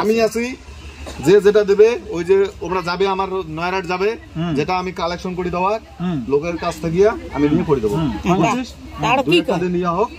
আমি আছি, যে যেটা দেবে ওই যে ওরা যাবে আমার নয়রাট যাবে, যেটা আমি কালেকশন করে দেওয়ার লোকের কাছ থেকে আমি নিয়ে করে দেবো। নিয়ে হোক।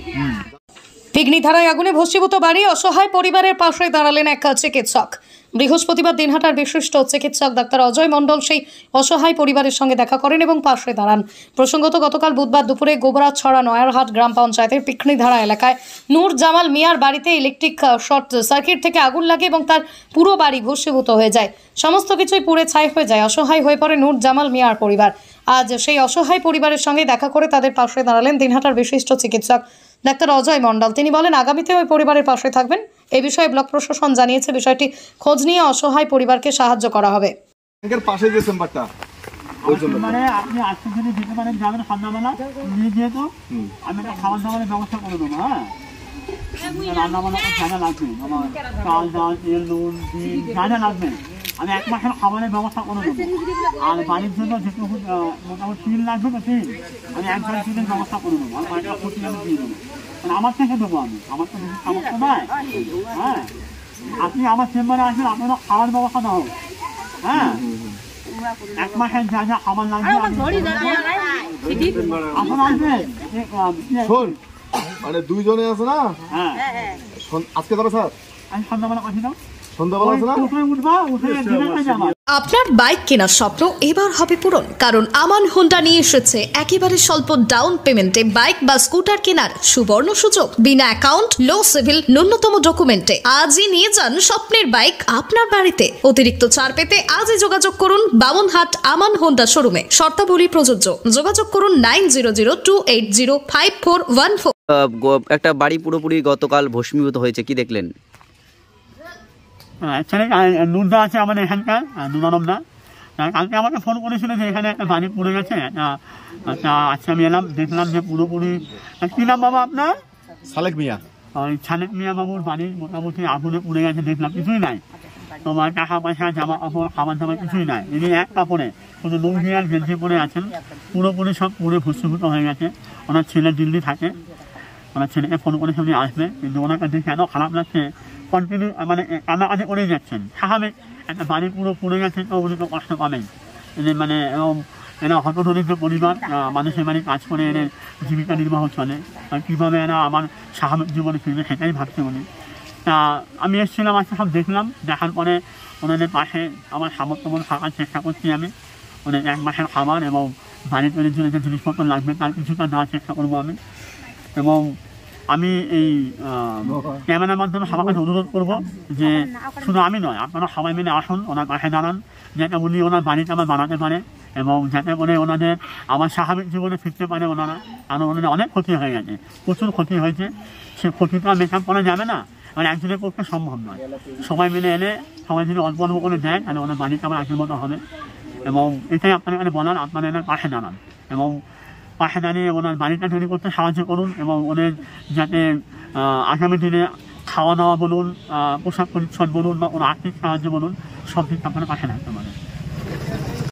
পিকনিধারায় আগুনে ভস্মীভূত বাড়ি, অসহায় পরিবারের পাশে দাঁড়ালেন এক চিকিৎসক। বৃহস্পতিবার দিনহাটার বিশিষ্ট চিকিৎসক ডাক্তার অজয় মণ্ডল সেই অসহায় পরিবারের সঙ্গে দেখা করেন এবং পাশে দাঁড়ান। প্রসঙ্গত গতকাল বুধবার দুপুরে গোবরাছড়া নয়ারহাট গ্রাম পঞ্চায়েতের পিকনিধারা এলাকায় নূর জামাল মিয়ার বাড়িতে ইলেকট্রিক শর্ট সার্কিট থেকে আগুন লাগে এবং তার পুরো বাড়ি ভস্মীভূত হয়ে যায়। সমস্ত কিছুই পুড়ে ছাই হয়ে যায়। অসহায় হয়ে পড়ে নূর জামাল মিয়ার পরিবার। আজ সেই অসহায় পরিবারের সঙ্গে দেখা করে তাদের পাশে দাঁড়ালেন দিনহাটার বিশিষ্ট চিকিৎসক ডাক্তার অজয় মণ্ডল। তিনি বলেন, আগামীতে ওই পরিবারের পাশে থাকবেন। এ বিষয়ে ব্লক প্রশাসন জানিয়েছে, বিষয়টি খোঁজ নিয়ে অসহায় পরিবারকে সাহায্য করা হবে। পাশে যে চেম্বারটা মানে আপনি আজকে যদি যেতে পারেন যাবেন সন্ধ্যাবেলা নিয়ে যেহেতু আমি একটা খাবার দাবারের ব্যবস্থা করে দেবো। হ্যাঁ, রান্না বান্না জানা লাগবে, আমার চাল ডাল তেল নুন ডিম জানা লাগবে। আমি 1 মাসের খাবারের ব্যবস্থা করে দেবো। আর বাড়ির জন্য যেটুকু মোটামুটি তিল লাগবে তো তিল আমি 1 জন তিলের ব্যবস্থা করে দেবো। আর বাড়িটা ক্ষতি আমি দিয়ে দেবো, মানে আমার থেকে দেবো আমি, আমার তো বেশি সামর্থ্য নয়। হ্যাঁ, আপনি আমার চেম্বারে আসবেন, আপনারা খাওয়ার ব্যবস্থা দেওয়া হোক। হ্যাঁ, 1 মাসের যা যা খাবার লাগবে এখন আসবেন। মানে 2 জনে আছে না? হ্যাঁ, আজকে যাবে স্যার? আমি সন্ধ্যাবেলা পাঠিয়ে দাও। আপনার বাইক কেনার স্বপ্ন এবার হবে পূরণ, কারণ আমান হোন্ডা নিয়ে এসেছে একেবারে স্বল্প ডাউন পেমেন্টে বাইক বা স্কুটার কেনার সুবর্ণ সুযোগ। বিনা অ্যাকাউন্ট, লো সিভিল, ন্যূনতম ডকুমেন্টে আজই নিয়ে যান স্বপ্নের বাইক আপনার বাড়িতে। অতিরিক্ত ছাড় পেতে আজই যোগাযোগ করুন বামনহাট আমান হোন্ডা শোরুমে। শর্তাবলী প্রযোজ্য। যোগাযোগ করুন 9002805414। একটা বাড়ি পুরোপুরি গতকাল ভস্মীভূত হয়েছে, কি দেখলেন? নুনদা আছে আমাদের এখানকার, নুনানন্দা। কালকে আমাকে ফোন করেছিল যে এখানে একটা বাড়ি পড়ে গেছে। আচ্ছা আমি এলাম, দেখলাম যে পুরোপুরি। কী নাম বাবা আপনার? সালেক মিয়া। ওই সালেক মিয়া বাবুর বাড়ি মোটামুটি আগুনে পড়ে গেছে, দেখলাম কিছুই নাই। তোমার টাকা পয়সা, জামা কাপড়, খাবার দাবার কিছুই নাই। ইনি এক কাপড়ে শুধু লুঙ্গি আর গেঞ্জি পরে আছেন। পুরোপুরি সব পুরো ভস্মীভূত হয়ে গেছে। ওনার ছেলে দিল্লি থাকে, ওনার ছেলেকে ফোন করে সেমনি আসবে, কিন্তু ওনাকে দেখে এত খারাপ লাগছে। কন্টিনিউ মানে কান্নাকাটি করেই যাচ্ছেন। স্বাভাবিক, একটা বাড়ি পুরো পড়ে গেছে তো উনি তো কষ্ট পাবেন। এদের মানে এরা হতদরিদ্র পরিবার, মানুষের বাড়ি কাজ করে এদের জীবিকা নির্বাহ চলে। কীভাবে এরা আমার স্বাভাবিক জীবনে ফিরবে সেটাই ভাবছে উনি। তা আমি এসেছিলাম, আজকে সব দেখলাম। দেখার পরে ওনাদের পাশে আমার সামর্থ্য মতো থাকার চেষ্টা করছি আমি। ওদের 1 মাসের খাবার এবং বাড়ি তৈরির জন্য যে জিনিসপত্র লাগবে তার কিছুটা দেওয়ার চেষ্টা করবো আমি। এবং আমি এই ক্যামেরার মাধ্যমে সবার কাছে অনুরোধ করবো যে শুধু আমি নয়, আপনারা সবাই মিলে আসুন, ওনার পাশে দাঁড়ান, যাতে উনি ওনার বাড়িতে আবার বানাতে পারে এবং যাতে করে ওনাদের আমার স্বাভাবিক জীবনে ফিরতে পারে ওনারা। কারণ ওনাদের অনেক ক্ষতি হয়ে গেছে, প্রচুর ক্ষতি হয়েছে। সে ক্ষতিটা মেকআপ করা যাবে না, মানে একজনের পক্ষে সম্ভব নয়। সবাই মিলে এলে সবাই যদি অল্প অল্প করে দেয় তাহলে ওনার বাড়িতে আমার আগের মতো হবে। এবং এটাই আপনার এখানে বলার, আপনারা এনার পাশে দাঁড়ান এবং পাশে দাঁড়িয়ে ওনার বাড়িটা তৈরি করতে সাহায্য করুন এবং ওদের যাতে আগামী দিনে খাওয়া দাওয়া বলুন, পোশাক পরিচ্ছদ বলুন বা ওনার আর্থিক সাহায্য বলুন, সব দিক আপনারা পাশে থাকতে পারেন।